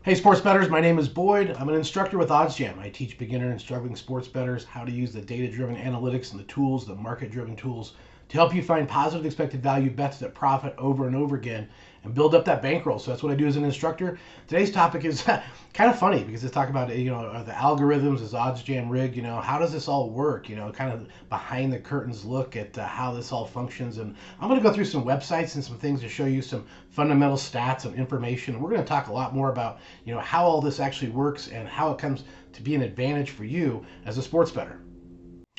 Hey sports bettors, my name is Boyd. I'm an instructor with OddsJam. I teach beginner and struggling sports bettors how to use the data-driven analytics and the tools, the market-driven tools, to help you find positive expected value bets that profit over and over again and build up that bankroll. So that's what I do as an instructor. Today's topic is kind of funny because it's talking about are the algorithms, is OddsJam rigged? How does this all work? Kind of behind the curtains look at how this all functions. And I'm going to go through some websites and some things to show you some fundamental stats and information. And we're going to talk a lot more about how all this actually works and how it comes to be an advantage for you as a sports bettor.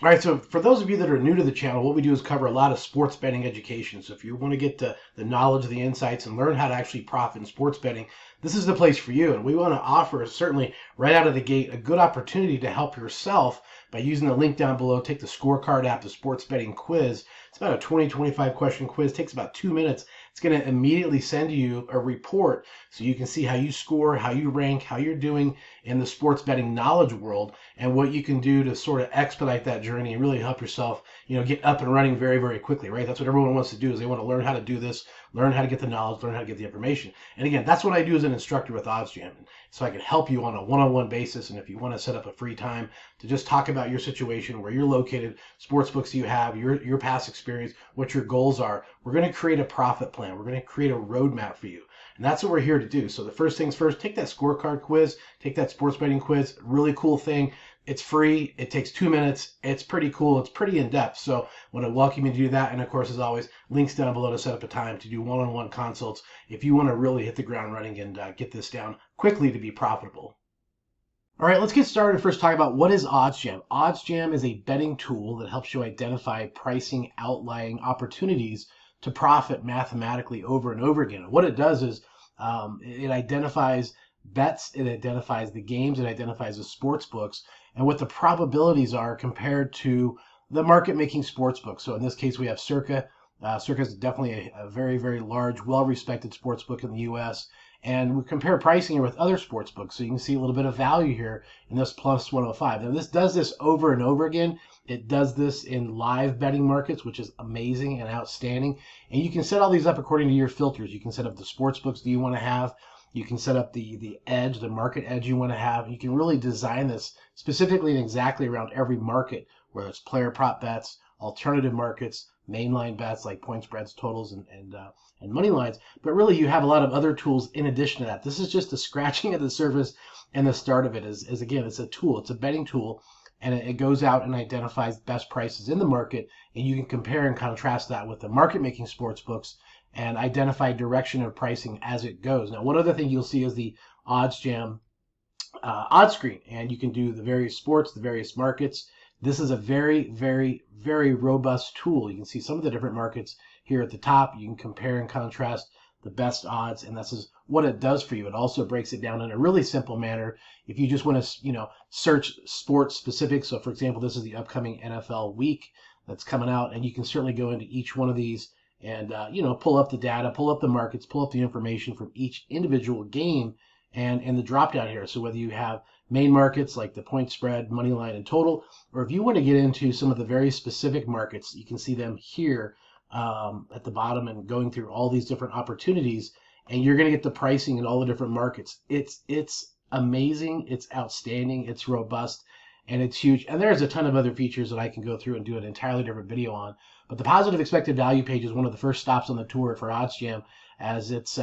All right, so for those of you that are new to the channel, what we do is cover a lot of sports betting education. So if you want to get the knowledge, the insights, and learn how to actually profit in sports betting, this is the place for you. And we want to offer, certainly right out of the gate, a good opportunity to help yourself by using the link down below. Take the Scorecard app, the Sports Betting Quiz. It's about a 20-25 question quiz. It takes about 2 minutes. It's going to immediately send you a report so you can see how you score, how you rank, how you're doing in the sports betting knowledge world, and what you can do to sort of expedite that journey and really help yourself, get up and running very, very quickly, right? That's what everyone wants to do, is they want to learn how to do this, learn how to get the knowledge, learn how to get the information. And again, that's what I do as an instructor with OddsJam. So I can help you on a one-on-one basis. And if you want to set up a free time to just talk about your situation, where you're located, sports books you have, your past experience, what your goals are, we're going to create a profit plan. We're going to create a roadmap for you. And that's what we're here to do. So the first things first, take that scorecard quiz, take that sports betting quiz, really cool thing. It's free. It takes 2 minutes. It's pretty cool. It's pretty in-depth. So I want to welcome you to do that. And of course, as always, links down below to set up a time to do one-on-one consults if you want to really hit the ground running and get this down quickly to be profitable. All right, let's get started. First, talk about what is OddsJam. OddsJam is a betting tool that helps you identify pricing outlying opportunities to profit mathematically over and over again. And what it does is it identifies bets, it identifies the games, it identifies the sports books, and what the probabilities are compared to the market-making sports book. So in this case, we have Circa. Circa is definitely a very, very large, well-respected sports book in the U.S., and we compare pricing here with other sports books. So you can see a little bit of value here in this plus 105. Now this does this over and over again. It does this in live betting markets, which is amazing and outstanding. And you can set all these up according to your filters. You can set up the sports books that you want to have. You can set up the edge, the market edge you want to have. You can really design this specifically and exactly around every market, whether it's player prop bets, alternative markets, mainline bets like point spreads, totals, and money lines. But really, you have a lot of other tools in addition to that. This is just the scratching of the surface, and the start of it is again, it's a tool. It's a betting tool, and it goes out and identifies best prices in the market, and you can compare and contrast that with the market-making sports books and identify direction of pricing as it goes. Now, one other thing you'll see is the OddsJam odds screen, and you can do the various sports, the various markets. This is a very, very, very robust tool. You can see some of the different markets here at the top. You can compare and contrast the best odds, and this is what it does for you. It also breaks it down in a really simple manner. If you just want to, search sports specific. So, for example, this is the upcoming NFL week that's coming out, and you can certainly go into each one of these and pull up the data, pull up the markets, pull up the information from each individual game, and the drop down here. So whether you have main markets like the point spread, money line, and total, or if you want to get into some of the very specific markets, you can see them here at the bottom and going through all these different opportunities, and you're going to get the pricing in all the different markets. It's amazing, it's outstanding, it's robust, and it's huge. And there's a ton of other features that I can go through and do an entirely different video on. But the positive expected value page is one of the first stops on the tour for OddsJam, as it's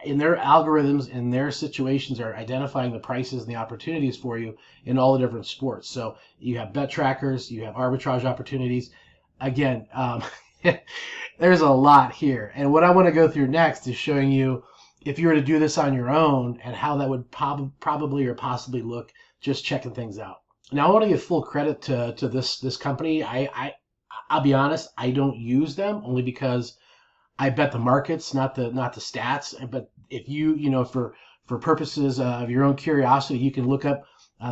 in their algorithms, in their situations, are identifying the prices and the opportunities for you in all the different sports. So you have bet trackers, you have arbitrage opportunities. Again, there's a lot here. And what I want to go through next is showing you if you were to do this on your own and how that would probably or possibly look just checking things out. Now, I want to give full credit to this company. I'll be honest, I don't use them only because I bet the markets, not the stats. But if you, for purposes of your own curiosity, you can look up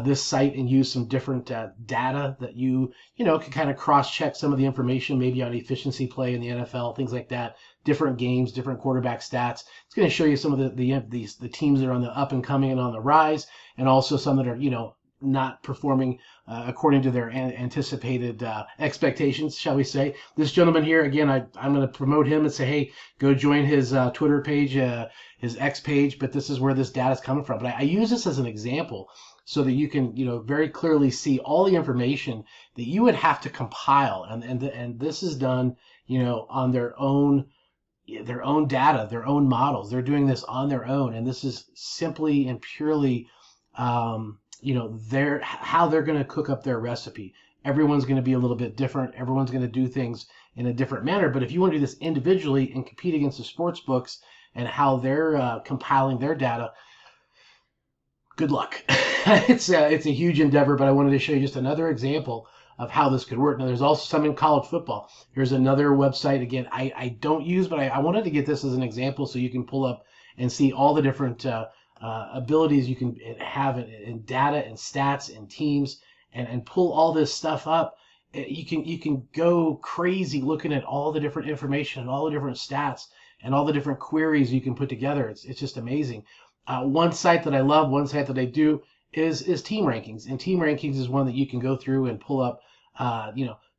this site and use some different data that you can kind of cross-check some of the information, maybe on efficiency play in the NFL, things like that, different games, different quarterback stats. It's going to show you some of the teams that are on the up and coming and on the rise, and also some that are, not performing according to their anticipated expectations, shall we say. This gentleman here, again, I'm going to promote him and say, hey, go join his Twitter page, his X page, but this is where this data is coming from. But I use this as an example so that you can, very clearly see all the information that you would have to compile, and this is done, on their own data, their own models. They're doing this on their own, and this is simply and purely, how they're going to cook up their recipe. Everyone's going to be a little bit different. Everyone's going to do things in a different manner. But if you want to do this individually and compete against the sports books and how they're compiling their data, good luck. It's a huge endeavor, but I wanted to show you just another example of how this could work. Now, there's also some in college football. Here's another website. Again, I don't use, but I wanted to get this as an example so you can pull up and see all the different abilities you can have in data and stats and teams, and pull all this stuff up. You can go crazy looking at all the different information and all the different stats and all the different queries you can put together. It's just amazing. One site that I love, one site that I do is TeamRankings, and TeamRankings is one that you can go through and pull up,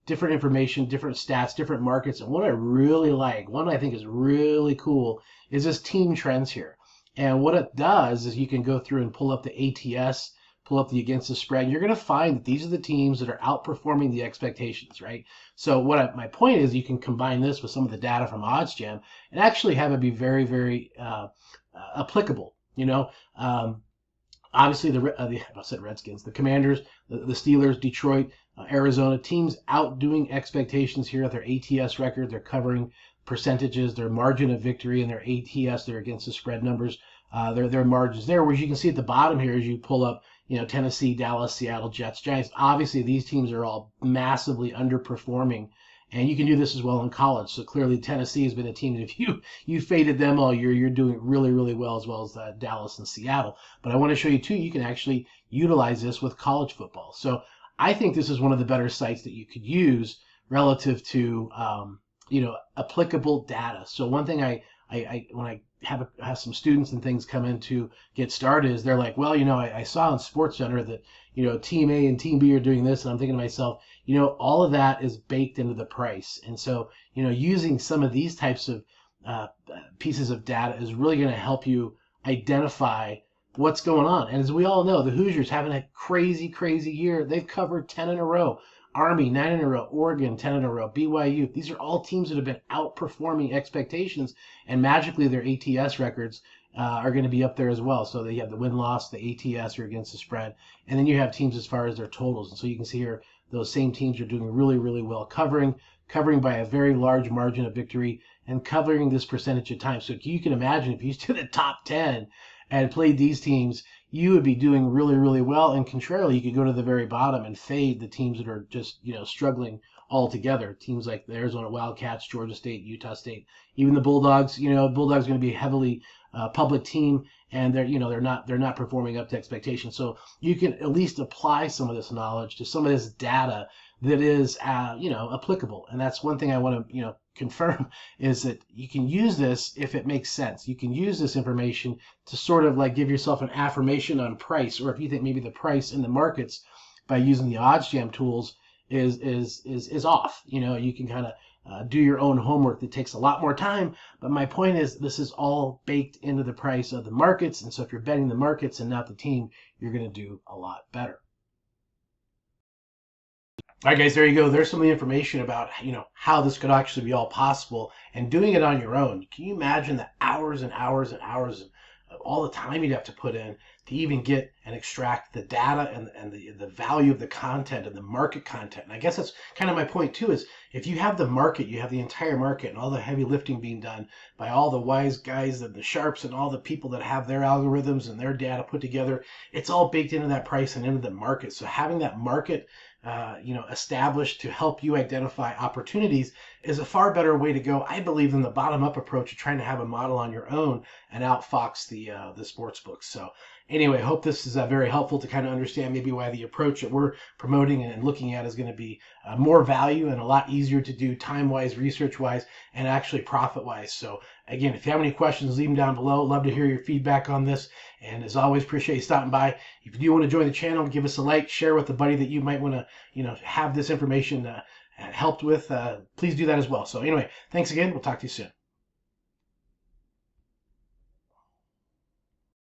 different information, different stats, different markets. And what I really like, one I think is really cool, is this team trends here. And what it does is you can go through and pull up the ATS, pull up the against the spread. You're going to find that these are the teams that are outperforming the expectations, right? So my point is you can combine this with some of the data from OddsJam and actually have it be very, very applicable. Obviously I said Redskins, the Commanders, the Steelers, Detroit, Arizona, teams outdoing expectations here at their ATS record. They're covering percentages, their margin of victory, and their ATS, their against the spread numbers, their margins there. Whereas you can see at the bottom here, as you pull up, Tennessee, Dallas, Seattle, Jets, Giants. Obviously, these teams are all massively underperforming, and you can do this as well in college. So clearly, Tennessee has been a team that if you faded them all year, you're doing really, really well as Dallas and Seattle. But I want to show you too, you can actually utilize this with college football. So I think this is one of the better sites that you could use relative to applicable data. So one thing I when I have some students and things come in to get started is they're like, well, I saw on SportsCenter that Team A and Team B are doing this, and I'm thinking to myself, all of that is baked into the price. And so using some of these types of pieces of data is really going to help you identify what's going on. And as we all know, the Hoosiers having a crazy year. They've covered 10 in a row. Army, 9 in a row. Oregon, 10 in a row. BYU. These are all teams that have been outperforming expectations, and magically their ATS records are going to be up there as well. So they have the win-loss, the ATS or against the spread, and then you have teams as far as their totals. And so you can see here those same teams are doing really, really well, covering by a very large margin of victory and covering this percentage of time. So you can imagine if you stood the top 10 and played these teams, you would be doing really, really well. And contrarily, you could go to the very bottom and fade the teams that are just, struggling altogether. Teams like the Arizona Wildcats, Georgia State, Utah State, even the Bulldogs. Bulldogs are going to be a heavily public team, and they're not performing up to expectations. So you can at least apply some of this knowledge to some of this data that is, applicable. And that's one thing I want to, confirm, is that you can use this if it makes sense. You can use this information to sort of like give yourself an affirmation on price, or if you think maybe the price in the markets by using the OddsJam tools is off. You can kind of do your own homework. That takes a lot more time, but my point is this is all baked into the price of the markets. And so if you're betting the markets and not the team, you're going to do a lot better. All right, guys, there you go. There's some of the information about, how this could actually be all possible, and doing it on your own. Can you imagine the hours and hours and hours of all the time you'd have to put in to even get and extract the data and the value of the content and the market content? And I guess that's kind of my point too, is if you have the market, you have the entire market and all the heavy lifting being done by all the wise guys and the sharps and all the people that have their algorithms and their data put together. It's all baked into that price and into the market. So having that market established to help you identify opportunities is a far better way to go, I believe, than the bottom-up approach of trying to have a model on your own and outfox the sports books. So anyway, I hope this is very helpful to kind of understand maybe why the approach that we're promoting and looking at is going to be more value and a lot easier to do time-wise, research-wise, and actually profit-wise. So Again, if you have any questions, leave them down below. Love to hear your feedback on this. And as always, appreciate you stopping by. If you do want to join the channel, give us a like, share with a buddy that you might want to, have this information helped with. Please do that as well. So anyway, thanks again. We'll talk to you soon.